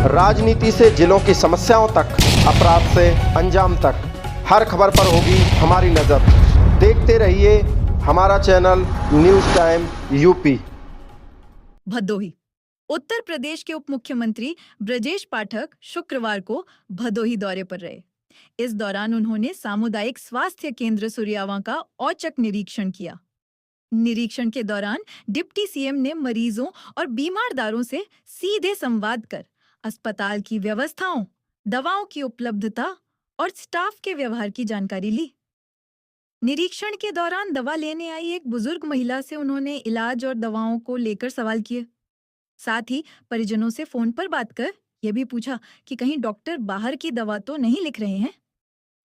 राजनीति से जिलों की समस्याओं तक, अपराध से अंजाम तक, हर खबर पर होगी हमारी नज़र। देखते रहिए हमारा channel news time UP. Bhadohi. Uttar Pradesh के उप मुख्यमंत्री ब्रजेश पाठक शुक्रवार को भदोही दौरे पर रहे। इस दौरान उन्होंने सामुदायिक स्वास्थ्य केंद्र सुरियावा का औचक निरीक्षण किया। निरीक्षण के दौरान डिप्टी सीएम ने मरीजों और बीमारदारों से सीधे संवाद कर अस्पताल की व्यवस्थाओं, दवाओं की उपलब्धता और स्टाफ के व्यवहार की जानकारी ली। निरीक्षण के दौरान दवा लेने आई एक बुजुर्ग महिला से उन्होंने इलाज और दवाओं को लेकर सवाल किए। साथ ही परिजनों से फोन पर बात कर यह भी पूछा कि कहीं डॉक्टर बाहर की दवा तो नहीं लिख रहे हैं।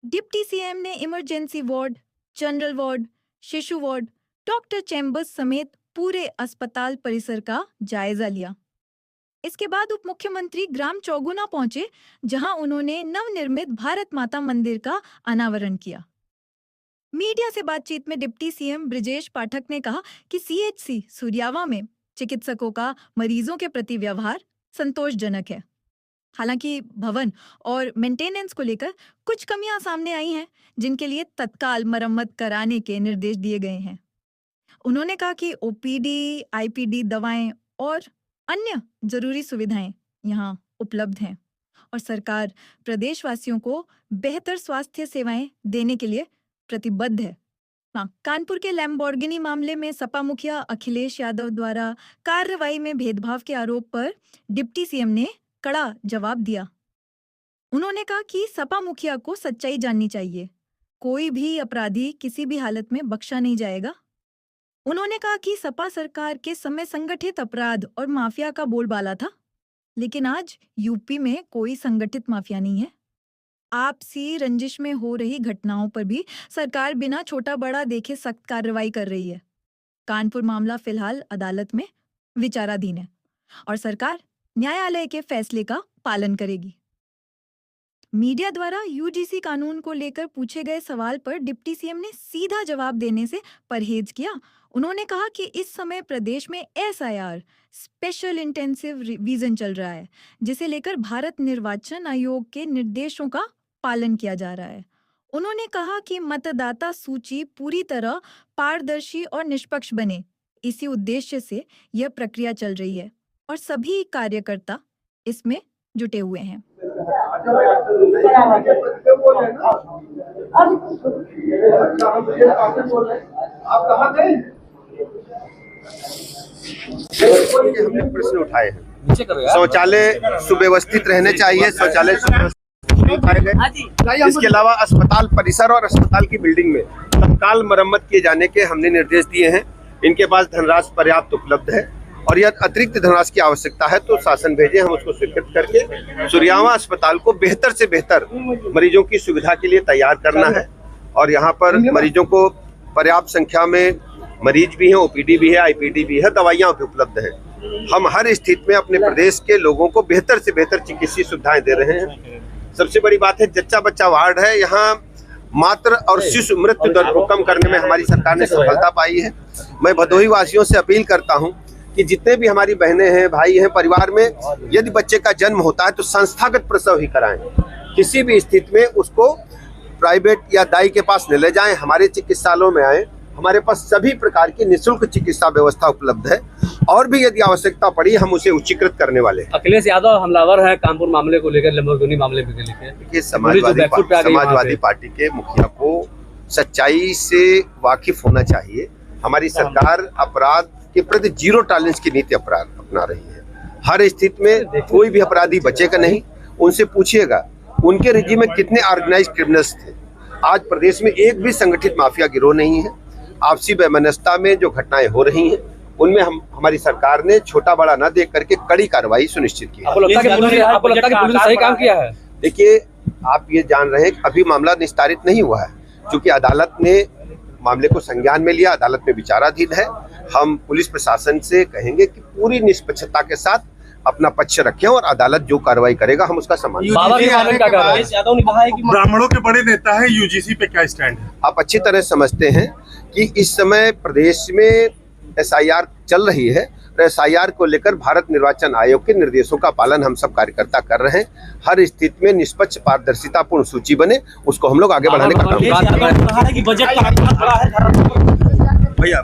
डिप्टी सीएम ने इमरजेंसी वार्ड, जनरल वार्ड, शिशु वार्ड, डॉक्टर चैम्बर्स समेत पूरे अस्पताल परिसर का जायजा लिया। इसके बाद उप मुख्यमंत्री ग्राम चौगुना पहुंचे, जहां उन्होंने नवनिर्मित भारत माता मंदिर का अनावरण किया। मीडिया से बातचीत में डिप्टी सीएम ब्रजेश पाठक ने कहा कि सीएचसी सुरियावा में चिकित्सकों का मरीजों के प्रति व्यवहार संतोषजनक है। हालांकि भवन और मेंटेनेंस को लेकर कुछ कमियां सामने आई हैं, जिनके लिए तत्काल मरम्मत कराने के निर्देश दिए गए हैं। उन्होंने कहा कि ओपीडी, आईपीडी दवाएं और अन्य जरूरी सुविधाएं यहां उपलब्ध हैं और सरकार प्रदेशवासियों को बेहतर स्वास्थ्य सेवाएं देने के लिए प्रतिबद्ध है। कानपुर के लैम्बोर्गिनी मामले में सपा मुखिया अखिलेश यादव द्वारा कार्रवाई में भेदभाव के आरोप पर डिप्टी सीएम ने कड़ा जवाब दिया। उन्होंने कहा कि सपा मुखिया को सच्चाई जाननी चाहिए। कोई भी अपराधी किसी भी हालत में बख्शा नहीं जाएगा। उन्होंने कहा कि सपा सरकार के समय संगठित अपराध और माफिया का बोलबाला था, लेकिन आज यूपी में कोई संगठित माफिया नहीं है। आपसी रंजिश में हो रही घटनाओं पर भी सरकार बिना छोटा बड़ा देखे सख्त कार्रवाई कर रही है। कानपुर मामला फिलहाल अदालत में विचाराधीन है और सरकार न्यायालय के फैसले का पालन करेगी। मीडिया द्वारा यूजीसी कानून को लेकर पूछे गए सवाल पर डिप्टी सीएम ने सीधा जवाब देने से परहेज किया। उन्होंने कहा कि इस समय प्रदेश में एसआईआर स्पेशल इंटेंसिव रिवीजन चल रहा है, जिसे लेकर भारत निर्वाचन आयोग के निर्देशों का पालन किया जा रहा है। उन्होंने कहा कि मतदाता सूची पूरी तरह पारदर्शी और निष्पक्ष बने, इसी उद्देश्य से यह प्रक्रिया चल रही है और सभी कार्यकर्ता इसमें जुटे हुए हैं। हमने प्रश्न उठाए हैं। शौचालय सुव्यवस्थित रहने चाहिए, शौचालय उठाए गए। इसके अलावा अस्पताल परिसर और अस्पताल की बिल्डिंग में तत्काल मरम्मत किए जाने के हमने निर्देश दिए हैं। इनके पास धनराशि पर्याप्त उपलब्ध है और यदि अतिरिक्त धनराशि की आवश्यकता है तो शासन भेजे, हम उसको स्वीकृत करके सुरियावा अस्पताल को बेहतर से बेहतर मरीजों की सुविधा के लिए तैयार करना है। और यहाँ पर मरीजों को पर्याप्त संख्या में मरीज भी हैं, ओपीडी भी है, आईपीडी भी है, दवाइयाँ भी उपलब्ध हैं। हम हर स्थिति में अपने प्रदेश के लोगों को बेहतर से बेहतर चिकित्सीय सुविधाएं दे रहे हैं। सबसे बड़ी बात है जच्चा बच्चा वार्ड है। यहाँ मातृ और शिशु मृत्यु दर को कम करने में हमारी सरकार ने सफलता पाई है। मैं भदोही वासियों से अपील करता हूँ कि जितने भी हमारी बहनें हैं, भाई हैं, परिवार में यदि बच्चे का जन्म होता है तो संस्थागत प्रसव ही कराएं। किसी भी स्थिति में उसको प्राइवेट या दाई के पास न ले जाएं, हमारे चिकित्सालयों में आए। हमारे पास सभी प्रकार की निःशुल्क चिकित्सा व्यवस्था उपलब्ध है और भी यदि आवश्यकता पड़ी हम उसे उच्चीकृत करने वाले हैं। अखिलेश यादव हमलावर है कानपुर मामले को लेकर, लैम्बोर्गिनी मामले को लेकर। देखिए, समाजवादी पार्टी के मुखिया को सच्चाई से वाकिफ होना चाहिए। हमारी सरकार अपराध के प्रति जीरो टॉलरेंस की नीति अपना रही है। हर स्थिति में कोई भी अपराधी बचेगा नहीं। उनसे पूछिएगा उनके रिजीम में कितने ऑर्गेनाइज्ड क्रिमिनल्स थे। आज प्रदेश में एक भी संगठित माफिया गिरोह नहीं है। आपसी वैमनस्यता में जो घटनाएं हो रही हैं उनमें हमारी सरकार ने छोटा बड़ा न देख करके कड़ी कार्रवाई सुनिश्चित की है। आपको लगता है कि पुलिस ने सही काम किया है? देखिए, आप ये जान रहे हैं कि अभी मामला निस्तारित नहीं हुआ है, क्योंकि अदालत ने मामले को संज्ञान में लिया, अदालत में विचाराधीन है। हम पुलिस प्रशासन से कहेंगे कि पूरी निष्पक्षता के साथ अपना पक्ष रखें और अदालत जो कार्रवाई करेगा हम उसका सम्मान यादव ने कहा है कि ब्राह्मणों के बड़े नेता है, यूजीसी पे क्या स्टैंड है? आप अच्छी तरह समझते हैं कि इस समय प्रदेश में एसआईआर चल रही है। SIR को लेकर भारत निर्वाचन आयोग के निर्देशों का पालन हम सब कार्यकर्ता कर रहे हैं। हर स्थिति में निष्पक्ष पारदर्शितापूर्ण सूची बने, उसको हम लोग आगे बढ़ाने का काम कि बजट का भैया